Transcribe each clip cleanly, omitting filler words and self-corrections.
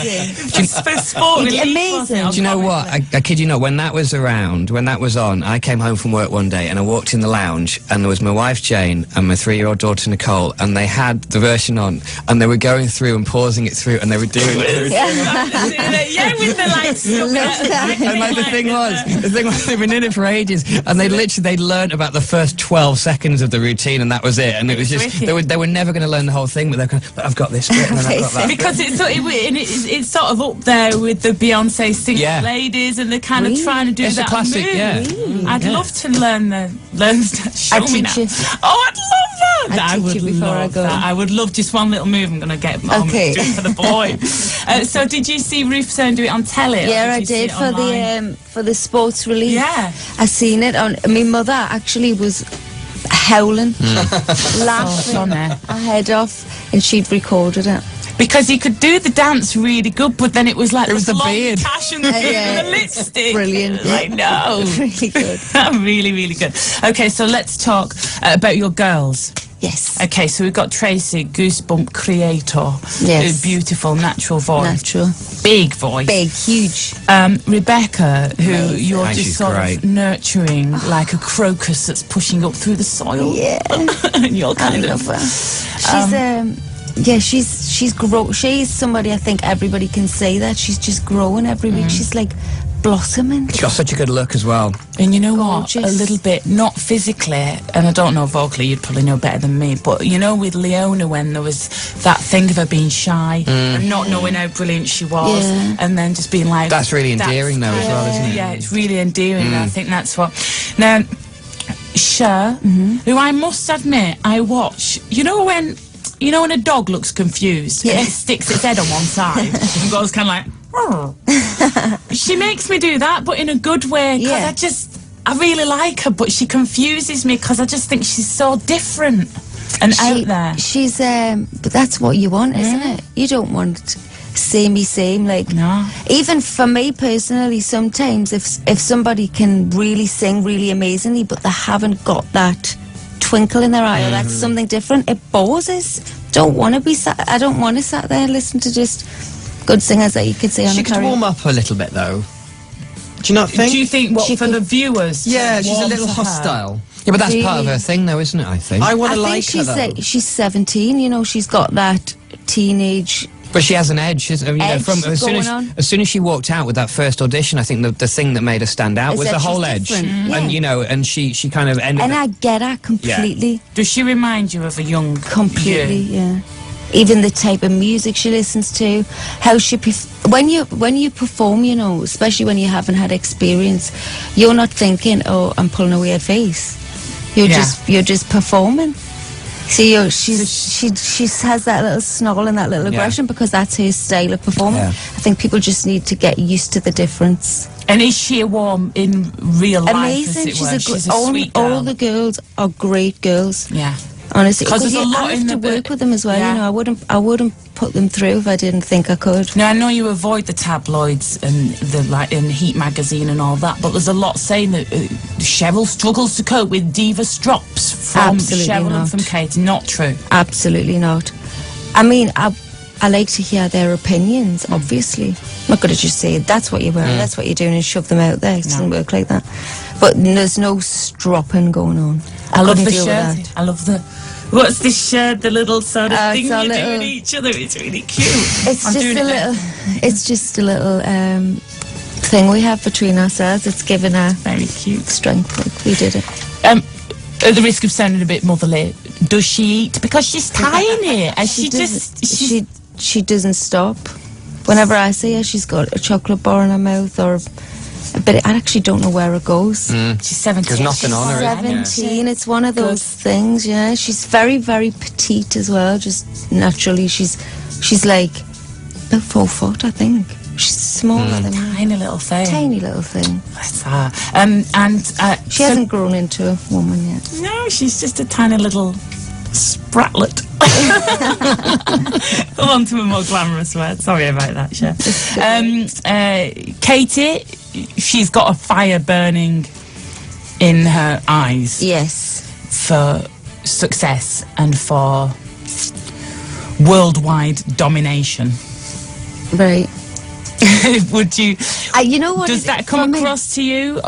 For sport relief, amazing. Do you know what? I kid you not, when that was around, when that was on, I came home from work one day and I walked in the lounge and there was my wife Jane and my 3-year-old daughter Nicole, and they had the version on and they were going through and pausing it through and they were doing it. Yeah, with the lights. And like the thing was, they've been in it for ages, and they'd learnt about the first 12 seconds of the routine, and that was it. And it was just they were never going to learn the whole thing, but they're kind of, I've got this bit, and then I've got that. Because it's sort of up there with the Beyonce Single Ladies, and they're kind of trying to do it's that. A classic, move. I'd love to learn show me now. Oh, I'd love that. I would love that. I would love just one little move. I'm going to get mom to do it for the boy. So did you see Ruth Stone do it on telly? Yeah, I did for the sports relief. Yeah, I seen it on. My mother actually was howling, laughing her head off, and she'd recorded it. Because he could do the dance really good, but then it was like the beard, cash and the lipstick. Brilliant. I know. Really good. Really, really good. Okay, so let's talk about your girls. Yes. Okay, so we've got Tracy, Goosebump creator. Yes. Beautiful, natural voice. Natural. Big voice. Big, huge. Rebecca, who you're just sort great. of nurturing like a crocus that's pushing up through the soil. Yeah. And you're kind of her. She's somebody I think everybody can say that. She's just growing every week. She's like blossoming. She's got such a good look as well. And you know Gorgeous. what? A little bit, not physically, and I don't know vocally, you'd probably know better than me, but you know with Leona when there was that thing of her being shy and not knowing how brilliant she was, and then just being like... That's really endearing though as well, isn't it? Yeah, it's really endearing. I think that's what... Now, Cher, who I must admit, I watch... You know when a dog looks confused and it sticks its head on one side and goes kind of like... She makes me do that, but in a good way, because I really like her, but she confuses me because I just think she's so different and out there. She's but that's what you want, isn't it? You don't want same, like... No. Even for me personally, sometimes if somebody can really sing really amazingly, but they haven't got that twinkle in their eye or that's something different, it bores us. I don't want to sat there and listen to just good singers that you could see on She a could karaoke. warm up a little bit though. Do you not think? Do you think for the viewers? Yeah, she's a little hostile. Yeah, but that's part of her thing though, isn't it, I think? I want to I like think her, though. she's 17, she's got that teenage... But she has an edge, as soon as she walked out with that first audition, I think the thing that made her stand out was the whole edge. And and she kind of ended. And I get her completely. Yeah. Does she remind you of a young Completely, yeah. Even the type of music she listens to, how she when you perform, especially when you haven't had experience, you're not thinking, "Oh, I'm pulling a weird face." You're just performing. So she has that little snarl and that little aggression because that's her style of performing. Yeah. I think people just need to get used to the difference. And is she a warm in real life? Amazing. She's a sweet girl. All the girls are great girls. Yeah. Honestly, because there's a lot I have to work with them as well. I wouldn't put them through if I didn't think I could. Now I know you avoid the tabloids and in Heat magazine and all that, but there's a lot saying that Cheryl struggles to cope with diva strops from Cheryl and from Kate. Not true. Absolutely not. I mean, I like to hear their opinions. Obviously, I'm not going to just say that's what you're wearing, that's what you're doing, and shove them out there. It doesn't work like that. But there's no stropping going on. I love the shirt. I love the. What's this shirt? The little sort of thing you do with each other. It's really cute. It's just a little thing we have between ourselves. It's given her very cute strength. Like we did it. At the risk of sounding a bit motherly, does she eat? Because she's tiny, and she doesn't stop. Whenever I see her, she's got a chocolate bar in her mouth or. But I actually don't know where it goes. She's 17. There's nothing on her. 17. It's one of those things, She's very, very petite as well. Just naturally, she's like about 4 foot, I think. She's smaller than me. Tiny little thing. Tiny little thing. That's her. She hasn't grown into a woman yet. No, she's just a tiny little spratlet. On to a more glamorous word. Sorry about that, Cher. Katie, she's got a fire burning in her eyes. Yes. For success and for worldwide domination. Right. Would you? You know what? Does that come across to you?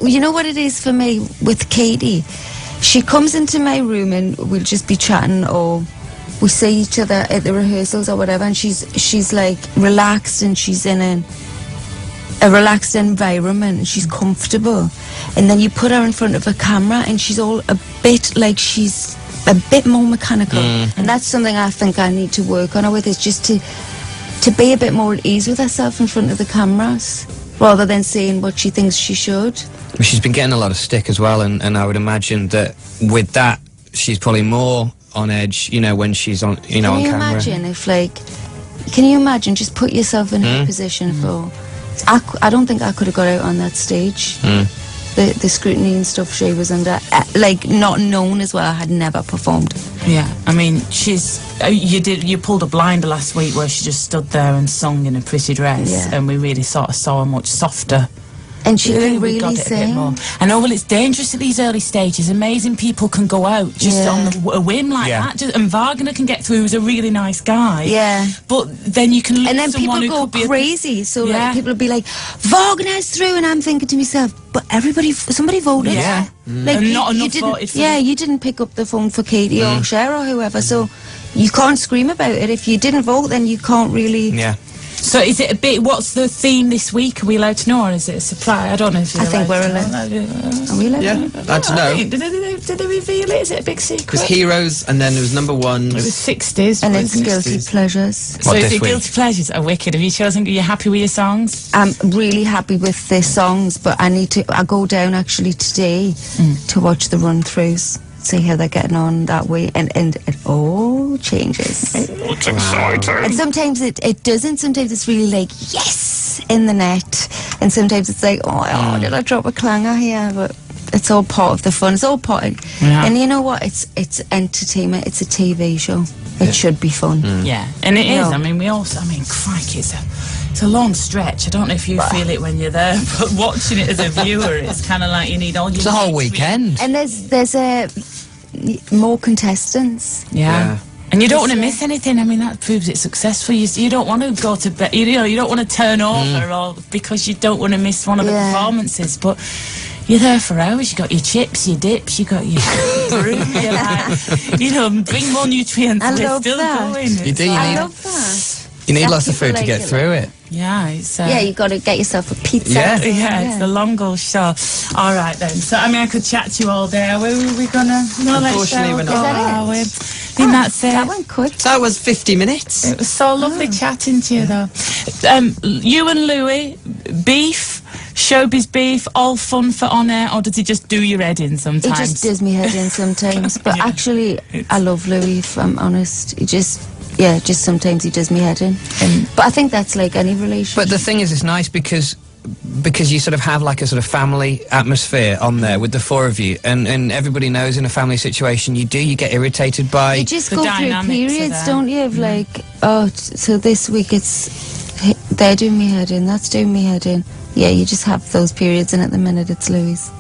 You know what it is for me with Katie? She comes into my room and we'll just be chatting, or we see each other at the rehearsals or whatever, and she's like relaxed, and she's in a relaxed environment, and she's comfortable. And then you put her in front of a camera and she's all a bit like she's a bit more mechanical. And that's something I think I need to work on her with, is just to be a bit more at ease with herself in front of the cameras, rather than saying what she thinks she should. Well, she's been getting a lot of stick as well, and I would imagine that with that, she's probably more on edge, you know, when she's on, you know, on camera. Can you imagine if, like, can you imagine, just put yourself in her position for... I don't think I could have got out on that stage. The scrutiny and stuff she was under, like, not known as well. I had never performed. Yeah, I mean, you pulled a blinder last week where she just stood there and sung in a pretty dress, and we really sort of saw her much softer. And she can we got really it a bit sing. more. I know, well, it's dangerous at these early stages. Amazing people can go out just on a whim like that. And Wagner can get through, who's a really nice guy. Yeah. But then you can lose And then someone people who go could be crazy. So like, people will be like, Wagner's through, and I'm thinking to myself, but somebody voted. Yeah. Like, And not you enough didn't, voted for you didn't pick up the phone for Katie or Cher or whoever, so you can't scream about it. If you didn't vote, then you can't really... Yeah. So is it a bit, what's the theme this week? Are we allowed to know, or is it a surprise? I don't know if you're I think we're allowed. Are we allowed? Yeah, I don't know. Did they reveal it? Is it a big secret? It was Heroes, and then it was number one. It was 60s. And it's wasn't it? guilty pleasures. So What, is this it week? guilty pleasures are wicked? Have you chosen? Are you happy with your songs? I'm really happy with the songs, but I go down actually today to watch the run-throughs, see how they're getting on that way, and it all changes. It's exciting. And sometimes it doesn't. Sometimes it's really like, yes, in the net. And sometimes it's like, oh, did I drop a clanger here? But it's all part of the fun. It's all part of, and you know what? It's entertainment. It's a TV show. It should be fun. Yeah, and it is. No. I mean, crikey, it's a long stretch. I don't know if you feel it when you're there, but watching it as a viewer, it's kind of like you need all your... It's a whole weekend. And there's more contestants. Yeah. And you don't want to miss anything. I mean, that proves it's successful. You don't want to go to bed. You don't want to turn over, or because you don't want to miss one of the performances. But you're there for hours. You got your chips, your dips, you got your brew. You're like, bring more nutrients. I We're love still that. going. You do. I love that. You need Some lots of people food to like get it through it. Yeah, it's you got to get yourself a pizza. Yeah. it's the long goal show. All right then. So I mean, I could chat to you all day. Where were we gonna? No, Unfortunately, we're not. I think that's it. That went quick. That was 50 minutes. It was so lovely chatting to you, though. You and Louis, beef, showbiz beef, all fun for on air, or does he just do your head in sometimes? It just does me head in sometimes. But actually, I love Louis, if I'm honest. Just sometimes he does me head in. But I think that's like any relationship. But the thing is, it's nice because you sort of have like a sort of family atmosphere on there with the four of you, and everybody knows in a family situation you get irritated by... You just the go through dynamics periods, of don't you? Of like, so this week they're doing me head in, that's doing me head in. Yeah, you just have those periods, and at the minute it's Louis.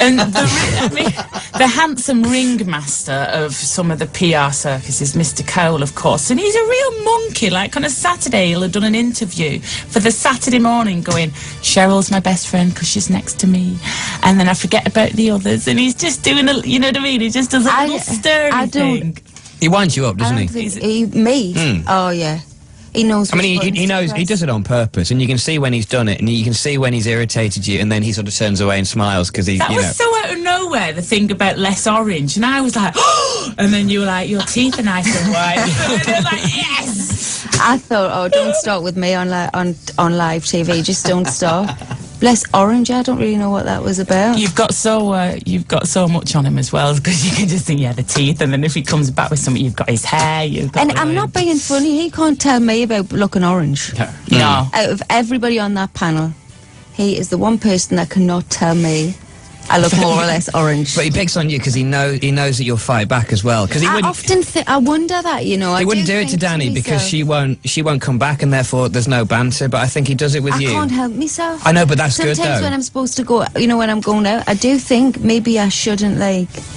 And the handsome ringmaster of some of the PR circuses, Mr. Cole, of course, and he's a real monkey. Like on a Saturday, he'll have done an interview for the Saturday morning going, Cheryl's my best friend because she's next to me, and then I forget about the others, and he's just doing you know what I mean? He just does a little stirring thing. He winds you up, doesn't he? Me? Oh, yeah. He knows. I mean, he knows he does it on purpose, and you can see when he's done it, and you can see when he's irritated you, and then he sort of turns away and smiles because he's. That was so out of nowhere. The thing about less orange, and I was like, oh! And then you were like, your teeth are nice and white. And I was like, yes. I thought, don't start with me on live TV. Just don't start. Bless Orange, I don't really know what that was about. You've got so much on him as well, because you can just think, the teeth, and then if he comes back with something, you've got his hair. And I'm not being funny. He can't tell me about looking orange. No. Out of everybody on that panel, he is the one person that cannot tell me I look more or less orange. But he picks on you because he knows that you'll fight back as well. Because he I wouldn't. often I wonder that, you know. He wouldn't do it to Danny because she won't come back, and therefore there's no banter. But I think he does it with you. I can't help myself. I know, but that's good Sometimes though. when I'm supposed to go, you know, when I'm going out, I do think maybe I shouldn't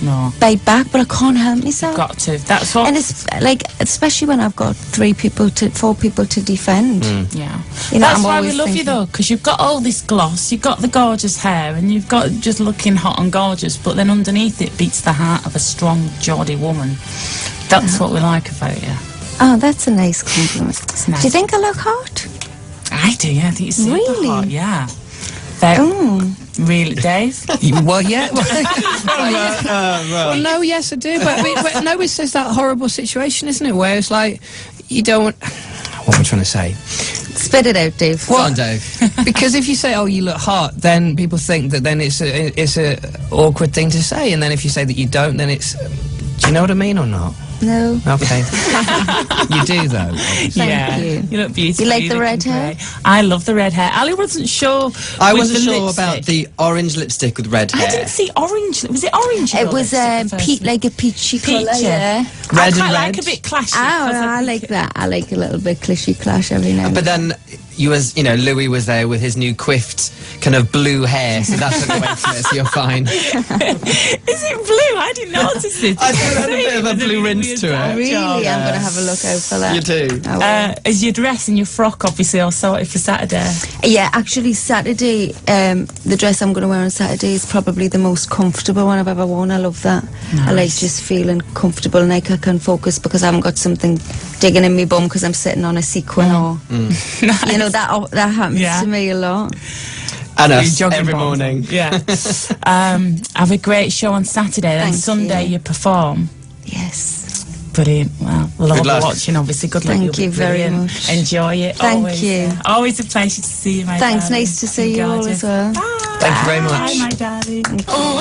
No. bite back, but I can't help myself. Got to. That's what. And it's like, especially when I've got 4 people to defend. Yeah. You know, That's I'm why we always love you thinking- though, because you've got all this gloss, you've got the gorgeous hair, and you've got just looking hot and gorgeous, but then underneath it beats the heart of a strong, Geordie woman. That's what we like about you. Oh, that's a nice compliment. It's nice. Do you think I look hot? I do, yeah. I think you're super Really? hot, yeah. Very, Oh. really, Dave? Well, yeah. Well, no, yes, I do. But no, it's just that horrible situation, isn't it? Where it's like you don't. What am I trying to say? Spit it out, Dave. Go on, Dave. Because if you say, "Oh, you look hot," then people think that then it's a awkward thing to say, and then if you say that you don't, then it's. Do you know what I mean or not? No. Okay. You do though. Yeah, you. you look beautiful. You like the look red hair? great. I love the red hair. Ali wasn't sure. I with wasn't the sure lipstick. about the orange lipstick with red hair. I didn't see orange. Was it orange? It was like a peachy colour, Peachy. yeah. I Red and quite like red. a bit clashy. Oh, 'cause I like that. I like a little bit clishy clash every now and But then. then Louis was there with his new quiffed kind of blue hair, so that took away from it, so you're fine. Is it blue? I didn't notice it. I thought it had a bit of a blue rinse to it. Really? I'm going to have a look out for that. You do. I will. Is your dress and your frock obviously all sorted for Saturday? Yeah, actually Saturday, the dress I'm going to wear on Saturday is probably the most comfortable one I've ever worn. I love that. I like just feeling comfortable and like I can focus because I haven't got something digging in my bum because I'm sitting on a sequin or, you know, that happens Yeah. to me a lot. And Your us, jogging every bottoms on. morning. Yeah. Have a great show on Saturday. Then Thank Sunday you perform. Yes. Brilliant. Well, we'll all Good be luck. watching, obviously. Good luck. Thank You'll be you very brilliant. much. Enjoy it. Thank always, you. yeah. Always a pleasure to see you, my Thanks, darling. nice to see you all Gorgeous. as well. Bye. Thank you very much. Bye, my darling. Oh,